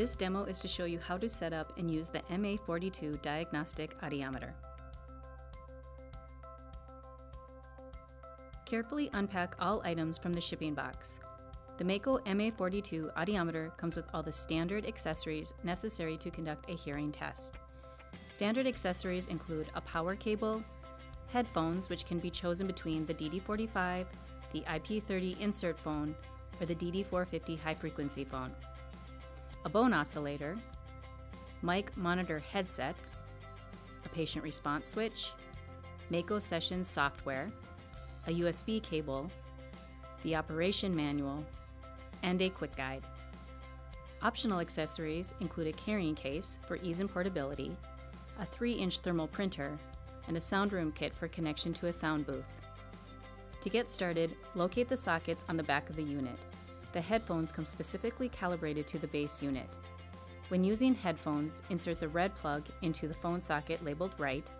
This demo is to show you how to set up and use the MA42 diagnostic audiometer. Carefully unpack all items from the shipping box. The Mako MA42 audiometer comes with all the standard accessories necessary to conduct a hearing test. Standard accessories include a power cable, headphones which can be chosen between the DD45, the IP30 insert phone, or the DD450 high-frequency phone, a bone oscillator, mic monitor headset, a patient response switch, Mako Sessions software, a USB cable, the operation manual, and a quick guide. Optional accessories include a carrying case for ease and portability, a 3-inch thermal printer, and a sound room kit for connection to a sound booth. To get started, locate the sockets on the back of the unit. The headphones come specifically calibrated to the base unit. When using headphones, insert the red plug into the phone socket labeled right,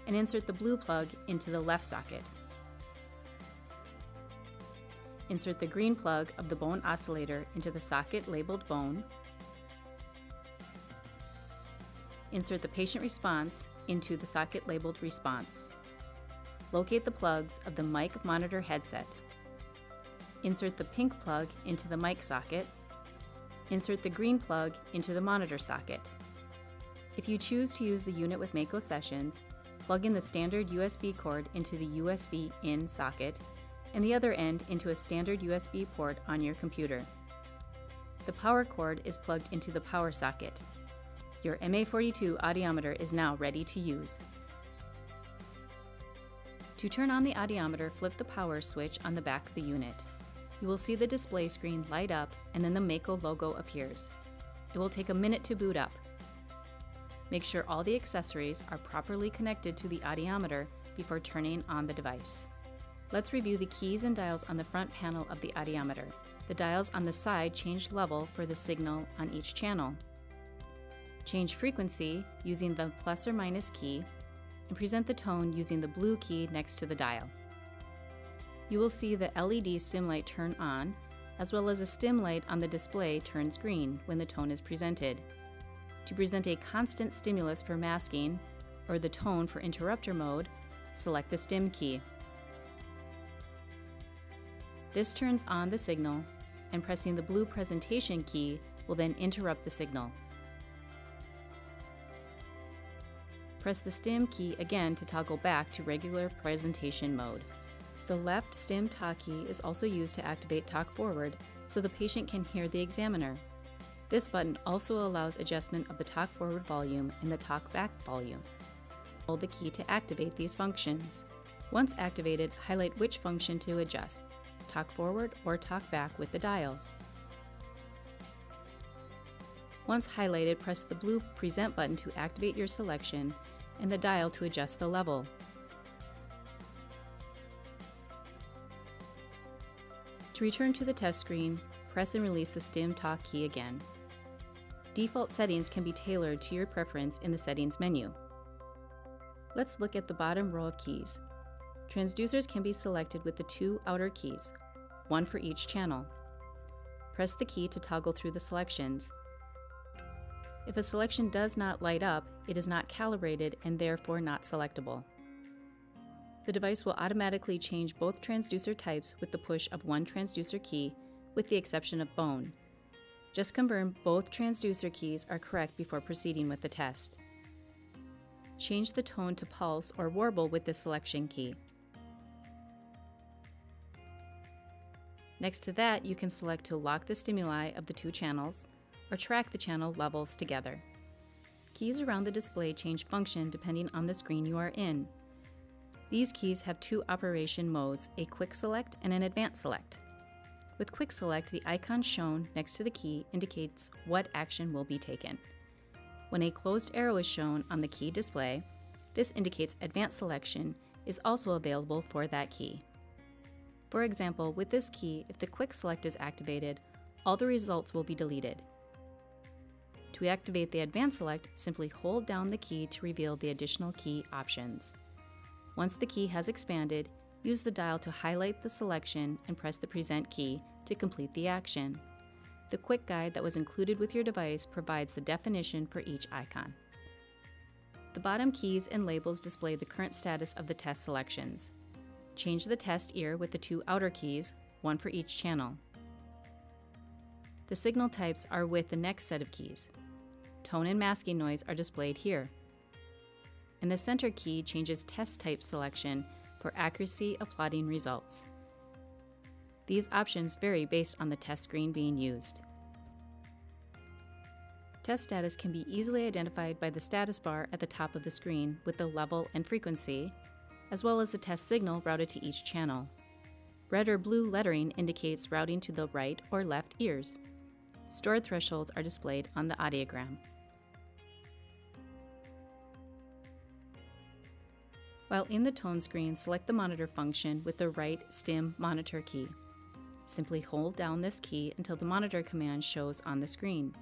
and insert the blue plug into the left socket. Insert the green plug of the bone oscillator into the socket labeled bone. Insert the patient response into the socket labeled response. Locate the plugs of the mic monitor headset. Insert the pink plug into the mic socket. Insert the green plug into the monitor socket. If you choose to use the unit with Mako Sessions, plug in the standard USB cord into the USB in socket and the other end into a standard USB port on your computer. The power cord is plugged into the power socket. Your MA42 audiometer is now ready to use. To turn on the audiometer, flip the power switch on the back of the unit. You will see the display screen light up and then the Mako logo appears. It will take a minute to boot up. Make sure all the accessories are properly connected to the audiometer before turning on the device. Let's review the keys and dials on the front panel of the audiometer. The dials on the side change level for the signal on each channel. Change frequency using the plus or minus key, and present the tone using the blue key next to the dial. You will see the LED stim light turn on, as well as a stim light on the display turns green when the tone is presented. To present a constant stimulus for masking, or the tone for interrupter mode, select the stim key. This turns on the signal, and pressing the blue presentation key will then interrupt the signal. Press the stim key again to toggle back to regular presentation mode. The left stim talk key is also used to activate talk forward so the patient can hear the examiner. This button also allows adjustment of the talk forward volume and the talk back volume. Hold the key to activate these functions. Once activated, highlight which function to adjust, talk forward or talk back with the dial. Once highlighted, press the blue present button to activate your selection and the dial to adjust the level. To return to the test screen, press and release the stim talk key again. Default settings can be tailored to your preference in the settings menu. Let's look at the bottom row of keys. Transducers can be selected with the 2 outer keys, one for each channel. Press the key to toggle through the selections. If a selection does not light up, it is not calibrated and therefore not selectable. The device will automatically change both transducer types with the push of one transducer key, with the exception of bone. Just confirm both transducer keys are correct before proceeding with the test. Change the tone to pulse or warble with the selection key. Next to that, you can select to lock the stimuli of the 2 channels, or track the channel levels together. Keys around the display change function depending on the screen you are in. These keys have 2 operation modes, a quick select and an advanced select. With quick select, the icon shown next to the key indicates what action will be taken. When a closed arrow is shown on the key display, this indicates advanced selection is also available for that key. For example, with this key, if the quick select is activated, all the results will be deleted. To activate the advanced select, simply hold down the key to reveal the additional key options. Once the key has expanded, use the dial to highlight the selection and press the present key to complete the action. The quick guide that was included with your device provides the definition for each icon. The bottom keys and labels display the current status of the test selections. Change the test ear with the 2 outer keys, one for each channel. The signal types are with the next set of keys. Tone and masking noise are displayed here. And the center key changes test type selection for accuracy of plotting results. These options vary based on the test screen being used. Test status can be easily identified by the status bar at the top of the screen with the level and frequency, as well as the test signal routed to each channel. Red or blue lettering indicates routing to the right or left ears. Stored thresholds are displayed on the audiogram. While in the tone screen, select the monitor function with the right stim monitor key. Simply hold down this key until the monitor command shows on the screen.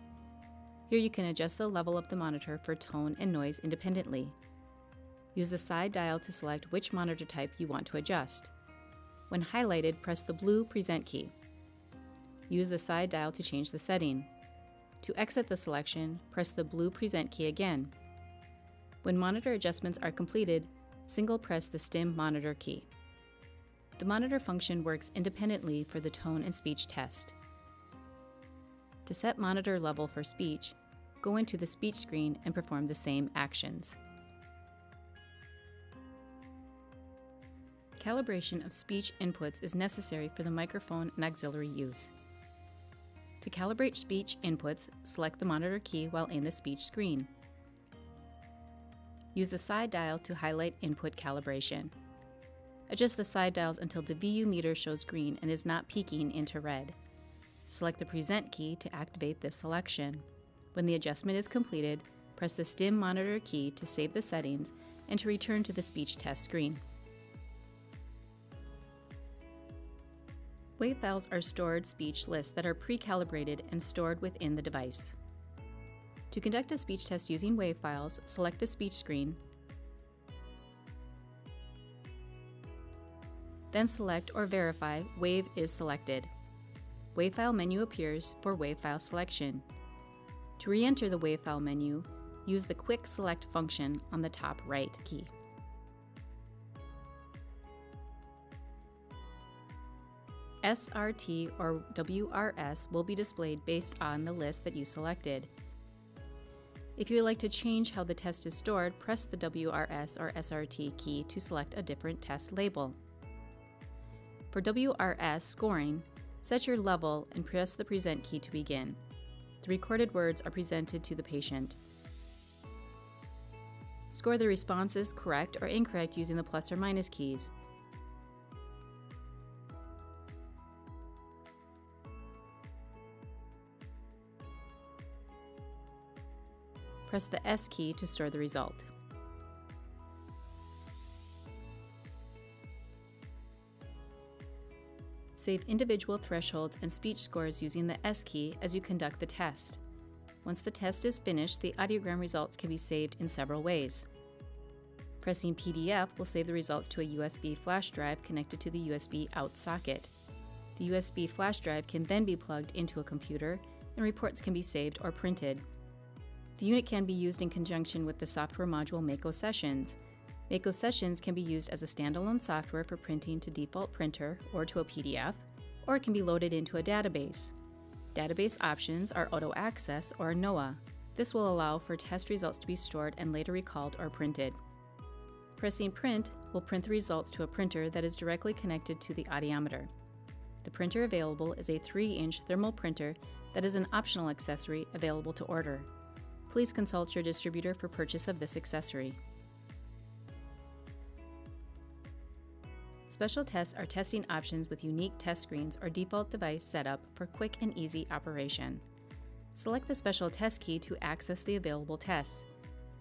Here you can adjust the level of the monitor for tone and noise independently. Use the side dial to select which monitor type you want to adjust. When highlighted, press the blue Present key. Use the side dial to change the setting. To exit the selection, press the blue Present key again. When monitor adjustments are completed, single press the stim monitor key. The monitor function works independently for the tone and speech test. To set monitor level for speech, go into the speech screen and perform the same actions. Calibration of speech inputs is necessary for the microphone and auxiliary use. To calibrate speech inputs, select the monitor key while in the speech screen. Use the side dial to highlight input calibration. Adjust the side dials until the VU meter shows green and is not peaking into red. Select the Present key to activate this selection. When the adjustment is completed, press the stim monitor key to save the settings and to return to the speech test screen. WAV files are stored speech lists that are pre-calibrated and stored within the device. To conduct a speech test using WAV files, select the speech screen, then select or verify WAV is selected. WAV file menu appears for WAV file selection. To re-enter the WAV file menu, use the Quick Select function on the top right key. SRT or WRS will be displayed based on the list that you selected. If you would like to change how the test is stored, press the WRS or SRT key to select a different test label. For WRS scoring, set your level and press the Present key to begin. The recorded words are presented to the patient. Score the responses correct or incorrect using the plus or minus keys. Press the S key to store the result. Save individual thresholds and speech scores using the S key as you conduct the test. Once the test is finished, the audiogram results can be saved in several ways. Pressing PDF will save the results to a USB flash drive connected to the USB out socket. The USB flash drive can then be plugged into a computer, and reports can be saved or printed. The unit can be used in conjunction with the software module Mako Sessions. Mako Sessions can be used as a standalone software for printing to default printer or to a PDF, or it can be loaded into a database. Database options are Auto Access or NOAA. This will allow for test results to be stored and later recalled or printed. Pressing Print will print the results to a printer that is directly connected to the audiometer. The printer available is a 3-inch thermal printer that is an optional accessory available to order. Please consult your distributor for purchase of this accessory. Special tests are testing options with unique test screens or default device setup for quick and easy operation. Select the special test key to access the available tests.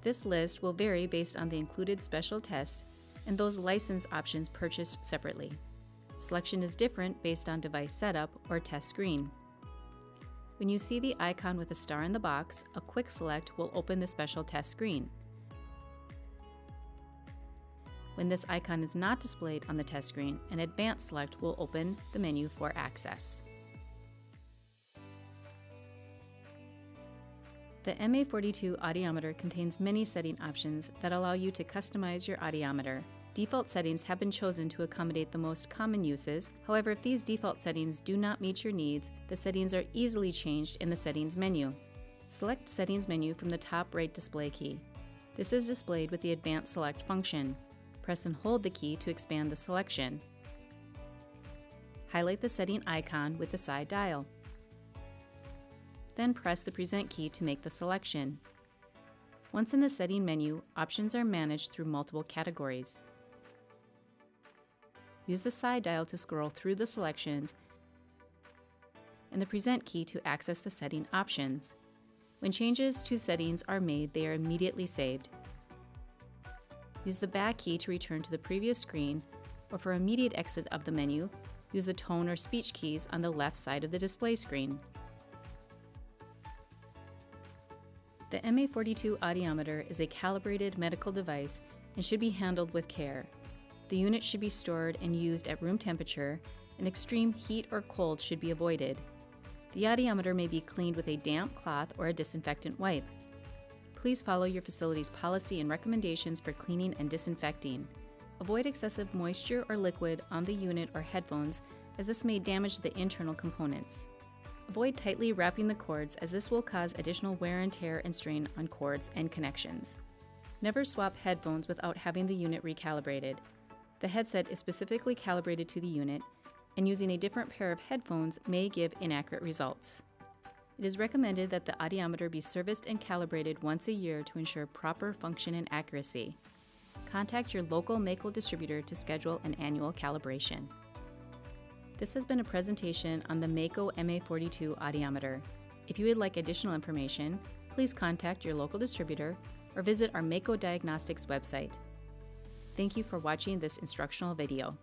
This list will vary based on the included special test and those license options purchased separately. Selection is different based on device setup or test screen. When you see the icon with a star in the box, a quick select will open the special test screen. When this icon is not displayed on the test screen, an advanced select will open the menu for access. The MA42 audiometer contains many setting options that allow you to customize your audiometer. Default settings have been chosen to accommodate the most common uses. However, if these default settings do not meet your needs, the settings are easily changed in the Settings menu. Select Settings menu from the top right display key. This is displayed with the Advanced Select function. Press and hold the key to expand the selection. Highlight the setting icon with the side dial. Then press the Present key to make the selection. Once in the Setting menu, options are managed through multiple categories. Use the side dial to scroll through the selections and the Present key to access the setting options. When changes to settings are made, they are immediately saved. Use the back key to return to the previous screen, or for immediate exit of the menu, use the tone or speech keys on the left side of the display screen. The MA42 audiometer is a calibrated medical device and should be handled with care. The unit should be stored and used at room temperature, and extreme heat or cold should be avoided. The audiometer may be cleaned with a damp cloth or a disinfectant wipe. Please follow your facility's policy and recommendations for cleaning and disinfecting. Avoid excessive moisture or liquid on the unit or headphones, as this may damage the internal components. Avoid tightly wrapping the cords, as this will cause additional wear and tear and strain on cords and connections. Never swap headphones without having the unit recalibrated. The headset is specifically calibrated to the unit, and using a different pair of headphones may give inaccurate results. It is recommended that the audiometer be serviced and calibrated once a year to ensure proper function and accuracy. Contact your local Mako distributor to schedule an annual calibration. This has been a presentation on the Mako MA42 audiometer. If you would like additional information, please contact your local distributor or visit our Mako Diagnostics website. Thank you for watching this instructional video.